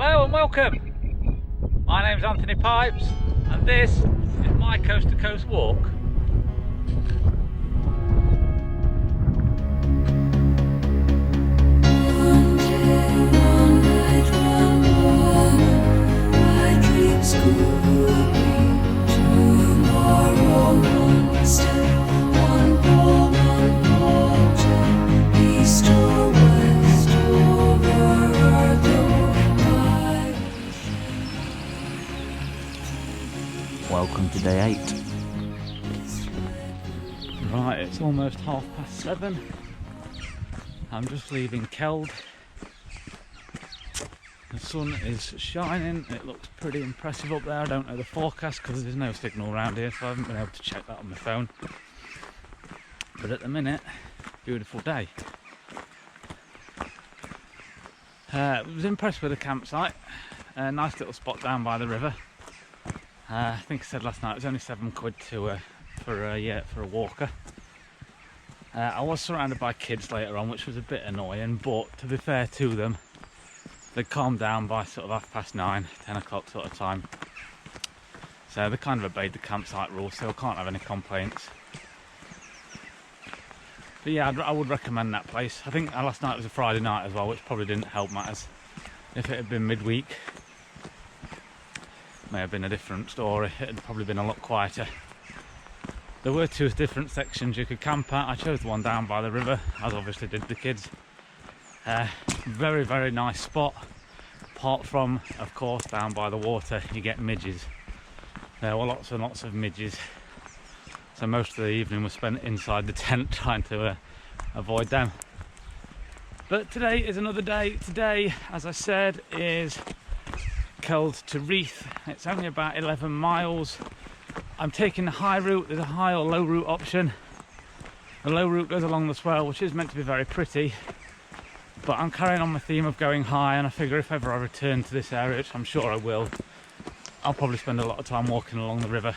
Hello and welcome. My name's Anthony Pipes and this is my coast to coast walk. Welcome to day 8. Right, it's almost 7:30. I'm just leaving Keld. The sun is shining, it looks pretty impressive up there. I don't know the forecast because there's no signal around here, so I haven't been able to check that on my phone. But at the minute, beautiful day. I was impressed with the campsite. A nice little spot down by the river. I think I said last night it was only £7 for a walker. I was surrounded by kids later on, which was a bit annoying, but to be fair to them, they calmed down by sort of 9:30, 10 o'clock sort of time. So they kind of obeyed the campsite rules, so I can't have any complaints. But yeah, I would recommend that place. I think last night was a Friday night as well, which probably didn't help matters. If it had been midweek, may have been a different story. It had probably been a lot quieter. There were two different sections you could camp at. I chose the one down by the river, as obviously did the kids. Very, very nice spot. Apart from, of course, down by the water, you get midges. There were lots and lots of midges. So most of the evening was spent inside the tent trying to avoid them. But today is another day. Today, as I said, is Keld to Reeth. It's only about 11 miles. I'm taking the high route. There's a high or low route option. The low route goes along the swell, which is meant to be very pretty, but I'm carrying on my theme of going high, and I figure if ever I return to this area, which I'm sure I will, I'll probably spend a lot of time walking along the river.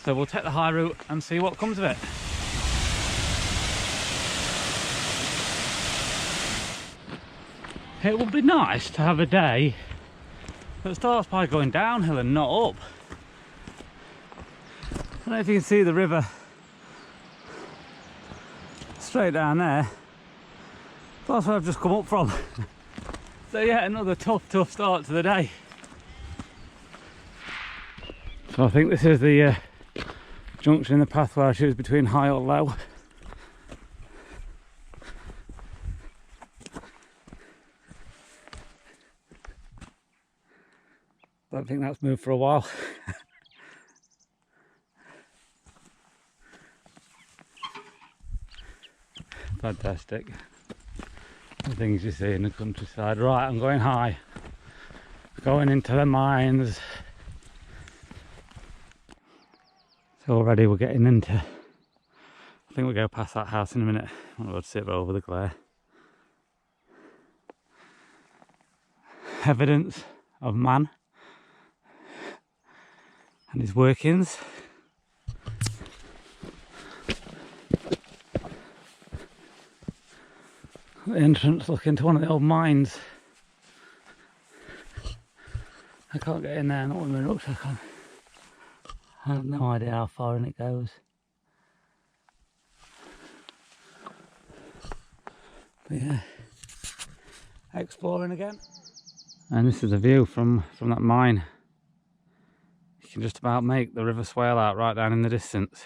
So we'll take the high route and see what comes of it. It would be nice to have a day that starts by going downhill and not up. I don't know if you can see the river straight down there. That's where I've just come up from. So yeah, another tough start to the day. So I think this is the junction in the path where I choose between high or low. Don't think that's moved for a while. Fantastic. The things you see in the countryside. Right, I'm going high. Going into the mines. So already we're getting into, I think we'll go past that house in a minute. I'm not going to sit over the glare. Evidence of man and his workings. The entrance look into one of the old mines. I can't get in there, not with my rucksack on. I have no idea how far in it goes. But yeah, exploring again. And this is a view from that mine. You can just about make the River Swale out right down in the distance.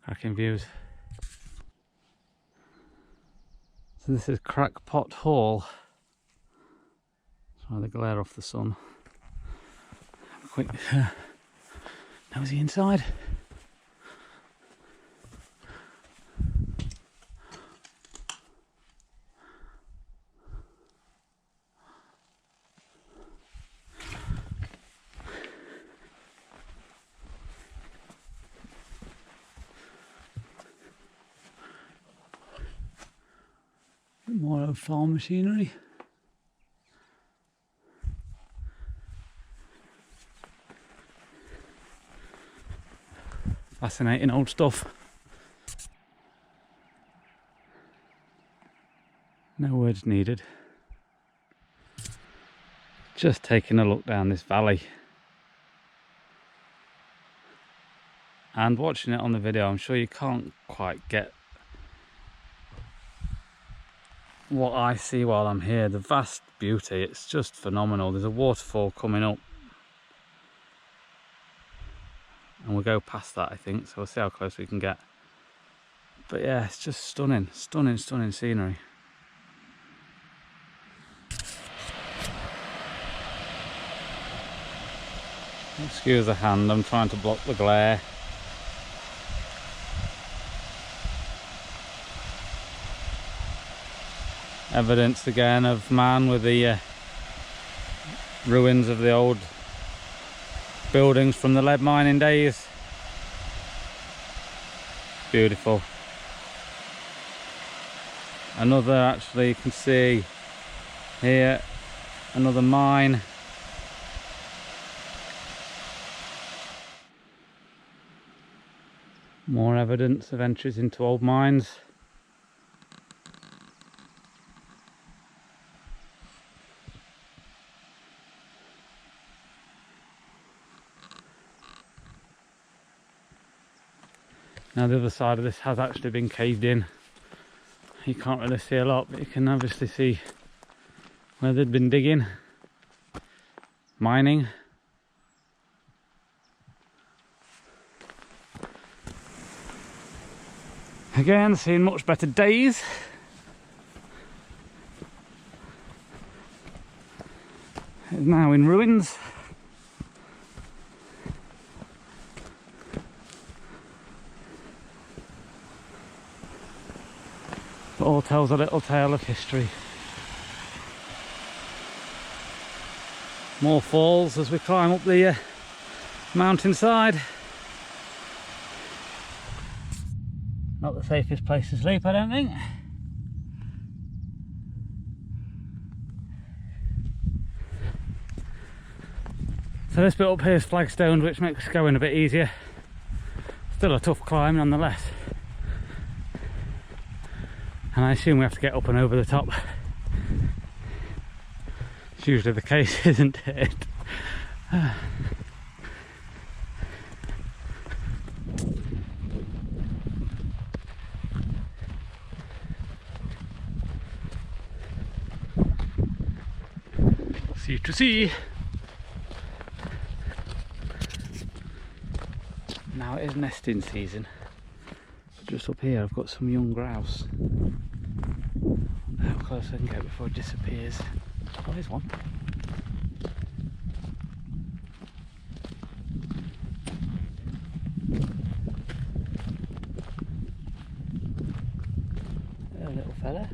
Cracking views. So this is Crackpot Hall. Try the glare off the sun. Have a quick nosy inside. More of farm machinery. Fascinating old stuff. No words needed. Just taking a look down this valley. And watching it on the video, I'm sure you can't quite get what I see while I'm here. The vast beauty, it's just phenomenal. There's a waterfall coming up. And we'll go past that, I think, so we'll see how close we can get. But yeah, it's just stunning, stunning, stunning scenery. Excuse the hand, I'm trying to block the glare. Evidence again of man with the ruins of the old buildings from the lead mining days. Beautiful. Another, actually, you can see here, another mine. More evidence of entries into old mines. Now the other side of this has actually been caved in. You can't really see a lot, but you can obviously see where they'd been digging, mining. Again, seeing much better days. It's now in ruins. It all tells a little tale of history. More falls as we climb up the mountainside. Not the safest place to sleep, I don't think. So this bit up here is flagstoned, which makes going a bit easier. Still a tough climb nonetheless. And I assume we have to get up and over the top. It's usually the case, isn't it? See to see. Now it is nesting season. Just up here I've got some young grouse. I wonder how close I can get before it disappears. Oh, there's one. There, little fella.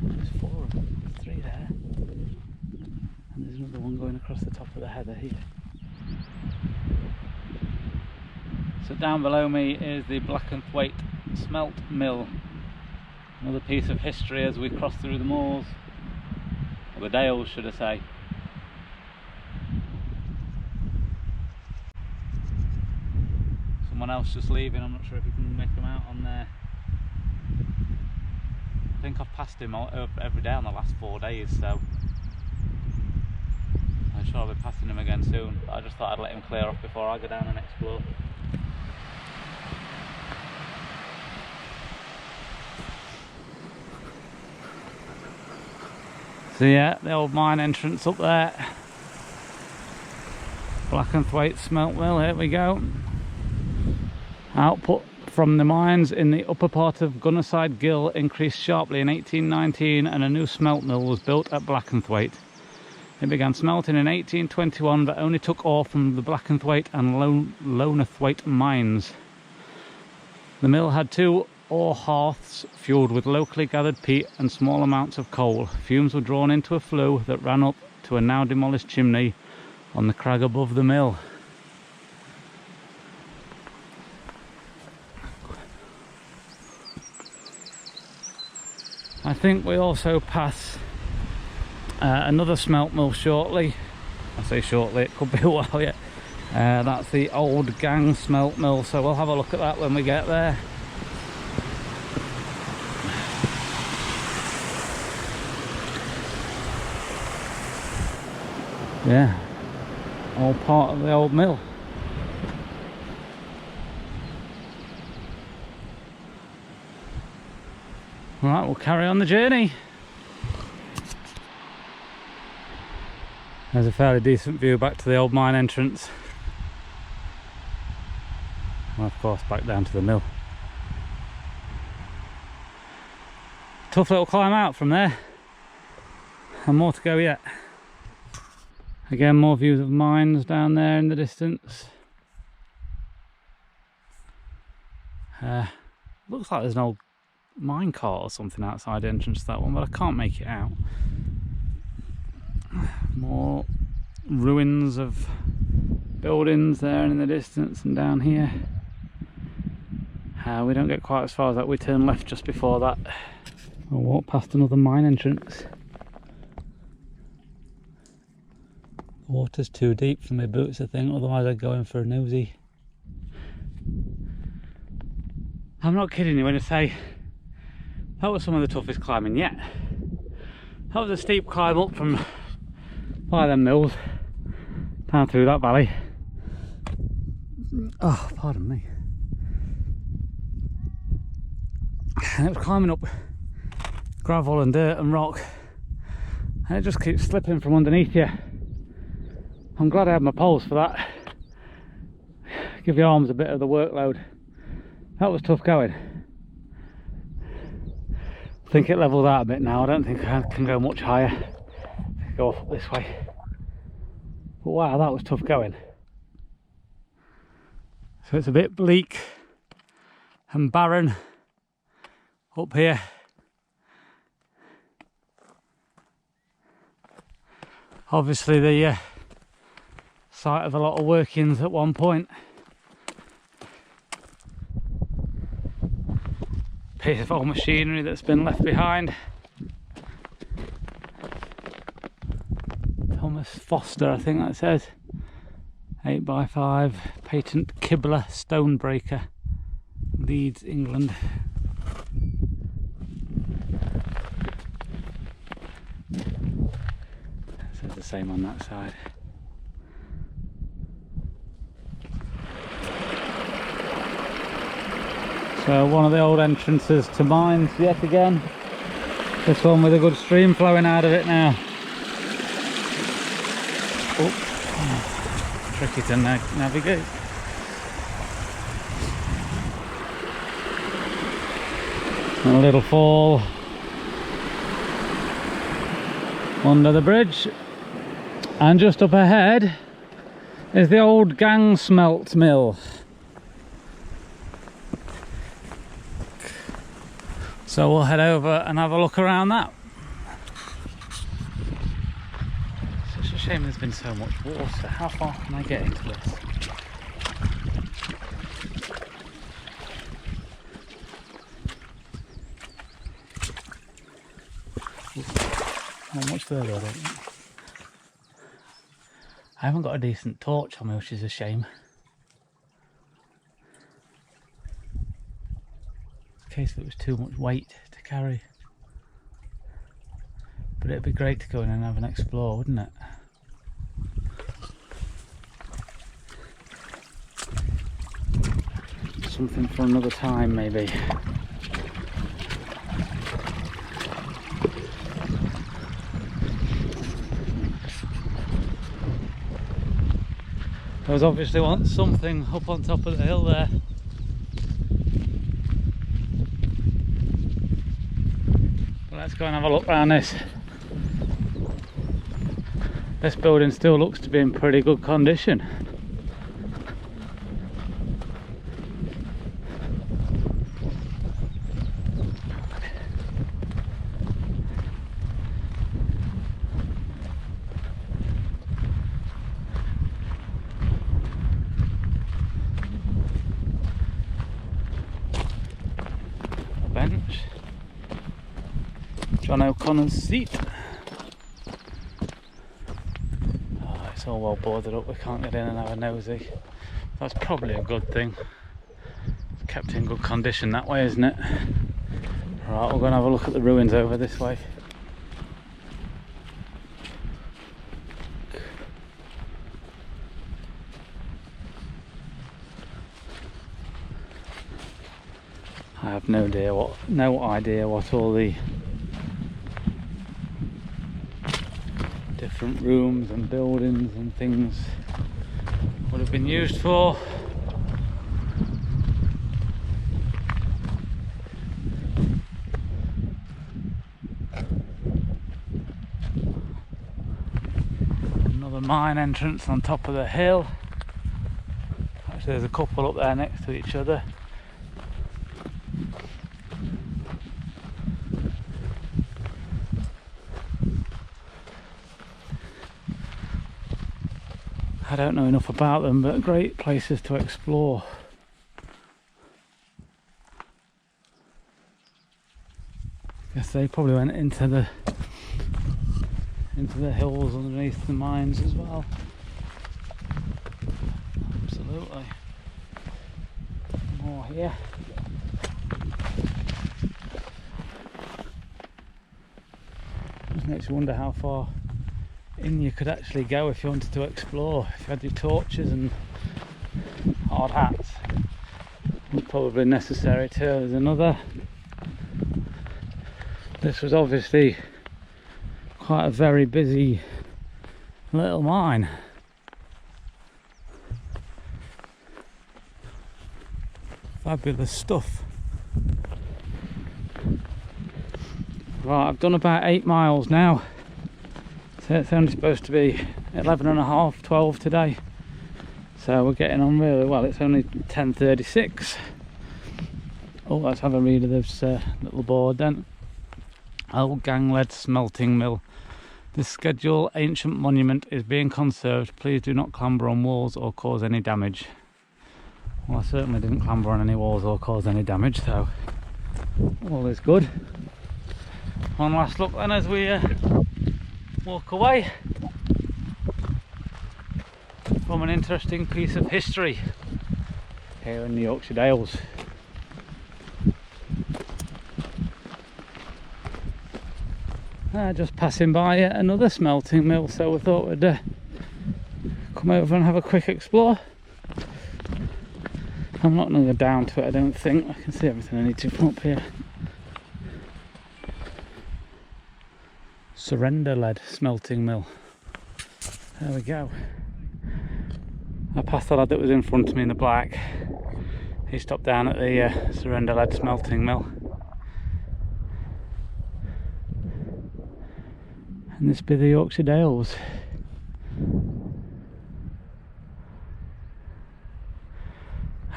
There's 4 of them. There's 3 there. And there's another one going across the top of the heather here. So down below me is the Blackenthwaite Smelt Mill. Another piece of history as we cross through the moors, or the dales should I say. Someone else just leaving, I'm not sure if you can make them out on there. I think I've passed him every day on the last 4 days, so I'm sure I'll be passing him again soon. But I just thought I'd let him clear off before I go down and explore. So yeah, the old mine entrance up there. Blackenthwaite Smelt Mill, here we go. Output from the mines in the upper part of Gunnarside Gill increased sharply in 1819 and a new smelt mill was built at Blackenthwaite. It began smelting in 1821 but only took ore from the Blackenthwaite and Lonathwaite mines. The mill had 2 ore hearths fueled with locally gathered peat and small amounts of coal. Fumes were drawn into a flue that ran up to a now demolished chimney on the crag above the mill. I think we also pass another smelt mill shortly. I say shortly, it could be a while yet. That's the Old Gang Smelt Mill, so we'll have a look at that when we get there. Yeah, all part of the old mill. Right, we'll carry on the journey. There's a fairly decent view back to the old mine entrance. And of course back down to the mill. Tough little climb out from there. And more to go yet. Again, more views of mines down there in the distance. Looks like there's an old mine cart or something outside the entrance to that one, but I can't make it out. More ruins of buildings there in the distance and down here. We don't get quite as far as that, we turn left just before that. We'll walk past another mine entrance. The water's too deep for my boots, I think, otherwise I'd go in for a nosy. I'm not kidding you when I say that was some of the toughest climbing yet. That was a steep climb up from by them mills down through that valley. Oh, pardon me. And it was climbing up gravel and dirt and rock, and it just keeps slipping from underneath you. I'm glad I had my poles for that. Give your arms a bit of the workload. That was tough going. I think it levels out a bit now. I don't think I can go much higher. Go up this way. But wow, that was tough going. So it's a bit bleak and barren up here. Obviously the site of a lot of workings at one point. Piece of old machinery that's been left behind. Thomas Foster, I think that says. 8x5 patent Kibbler stonebreaker, Leeds, England. So it's the same on that side. So one of the old entrances to mines yet again. This one with a good stream flowing out of it now. Oh, tricky to navigate. And a little fall under the bridge. And just up ahead is the Old Gang Smelt Mill. So we'll head over and have a look around that. Such a shame there's been so much water. How far can I get into this? Not much further, I don't think. I haven't got a decent torch on me, which is a shame. In case it was too much weight to carry. But it'd be great to go in and have an explore, wouldn't it? Something for another time, maybe. There was obviously once something up on top of the hill there. Let's go and have a look around this. This building still looks to be in pretty good condition. A bench. John O'Connor's seat. Oh, It's all well boarded up, we can't get in and have a nosy. That's probably a good thing. It's kept in good condition that way, isn't it? Right, we're going to have a look at the ruins over this way. I have no idea what all the different rooms and buildings and things would have been used for. Another mine entrance on top of the hill. Actually, there's a couple up there next to each other. I don't know enough about them, but great places to explore. Guess they probably went into the hills underneath the mines as well. Absolutely. More here. Just makes you wonder how far in you could actually go if you wanted to explore. If you had your torches and hard hats, it's probably necessary too. There's another. This was obviously quite a very busy little mine. Fabulous stuff. Right, I've done about 8 miles now. So it's only supposed to be 11 and a half, 12 today. So we're getting on really well. It's only 10:36. Oh, let's have a read of this little board then. Old Gang Smelt Mill. This scheduled ancient monument is being conserved. Please do not clamber on walls or cause any damage. Well, I certainly didn't clamber on any walls or cause any damage, so all is good. One last look then as we walk away from an interesting piece of history here in the Yorkshire Dales. Just passing by another smelting mill, so we thought we'd come over and have a quick explore. I'm not going to go down to it, I don't think. I can see everything I need to from up here. Surrender lead smelting mill. There we go. I passed the lad that was in front of me in the black. He stopped down at the Surrender lead smelting mill. And this be the Yorkshire Dales.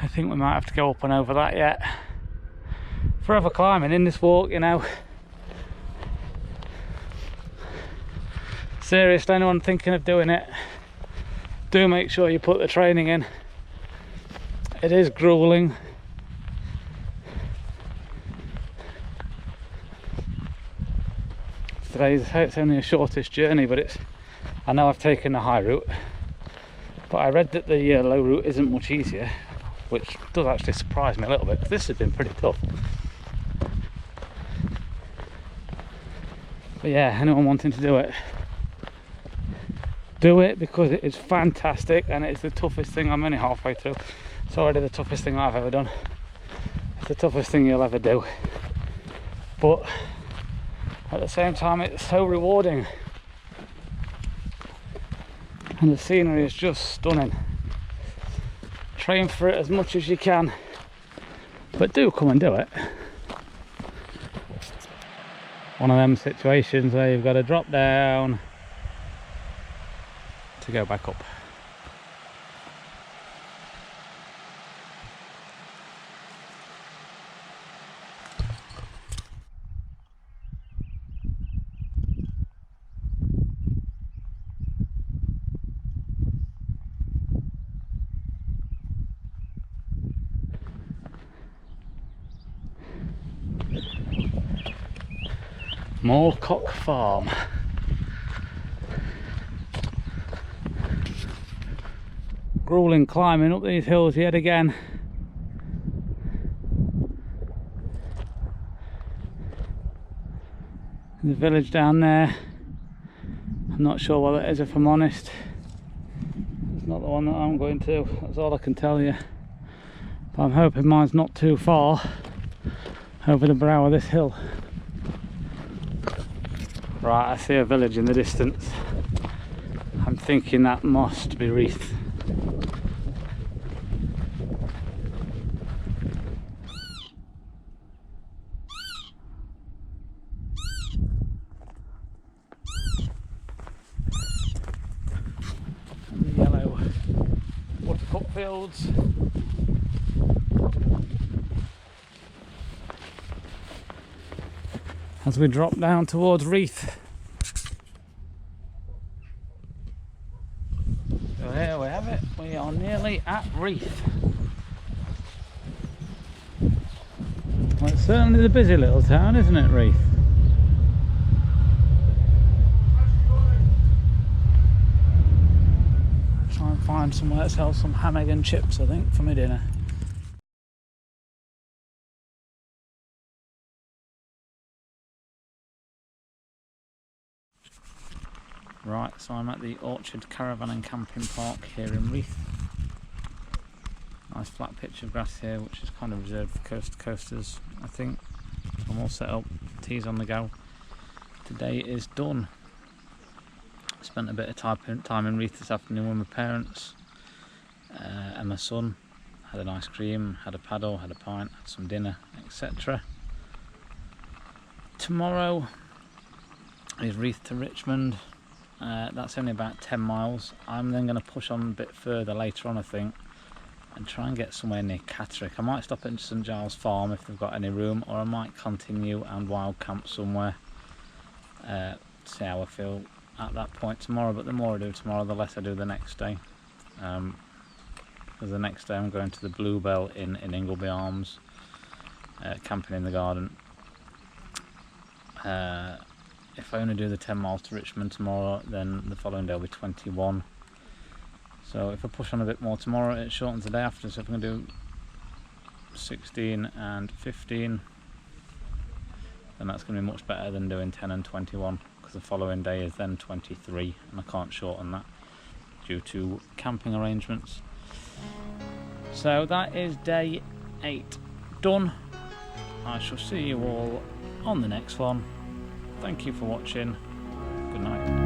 I think we might have to go up and over that yet. Forever climbing in this walk, you know. Seriously, anyone thinking of doing it, do make sure you put the training in. It is grueling. It's only a shortest journey, but I know I've taken the high route, but I read that the low route isn't much easier, which does actually surprise me a little bit, because this has been pretty tough. But yeah, anyone wanting to do it, do it, because it is fantastic and it's the toughest thing. I'm only halfway through. It's already the toughest thing I've ever done. It's the toughest thing you'll ever do, but at the same time it's so rewarding, and the scenery is just stunning. Train for it as much as you can, but do come and do it. One of them situations where you've got to drop down to go back up. Moorcock Farm. grueling climbing up these hills yet again. The village down there, I'm not sure what it is if I'm honest. It's not the one that I'm going to, that's all I can tell you. But I'm hoping mine's not too far over the brow of this hill. Right, I see a village in the distance. I'm thinking that must be Reeth. And the yellow buttercup fields. As we drop down towards Reeth. So here we have it, we are nearly at Reeth. Well, it's certainly the busy little town, isn't it, Reeth? Try and find somewhere that sells some ham, egg and chips, I think, for my dinner. Right, so I'm at the Orchard Caravan and Camping Park here in Reeth. Nice flat pitch of grass here, which is kind of reserved for coast-to-coasters, I think. I'm all set up, teas on the go. Today is done. Spent a bit of time in Reeth this afternoon with my parents and my son. Had an ice cream, had a paddle, had a pint, had some dinner, etc. Tomorrow is Reeth to Richmond. That's only about 10 miles. I'm then going to push on a bit further later on, I think, and try and get somewhere near Catterick. I might stop at St Giles Farm if they've got any room, or I might continue and wild camp somewhere. See how I feel at that point tomorrow, but the more I do tomorrow, the less I do the next day. Because the next day I'm going to the Bluebell Inn in Ingleby Arms, camping in the garden. If I only do the 10 miles to Richmond tomorrow, then the following day will be 21. So if I push on a bit more tomorrow, it shortens the day after. So if I'm going to do 16 and 15, then that's going to be much better than doing 10 and 21, because the following day is then 23, and I can't shorten that due to camping arrangements. So that is day 8 done. I shall see you all on the next one. Thank you for watching. Good night.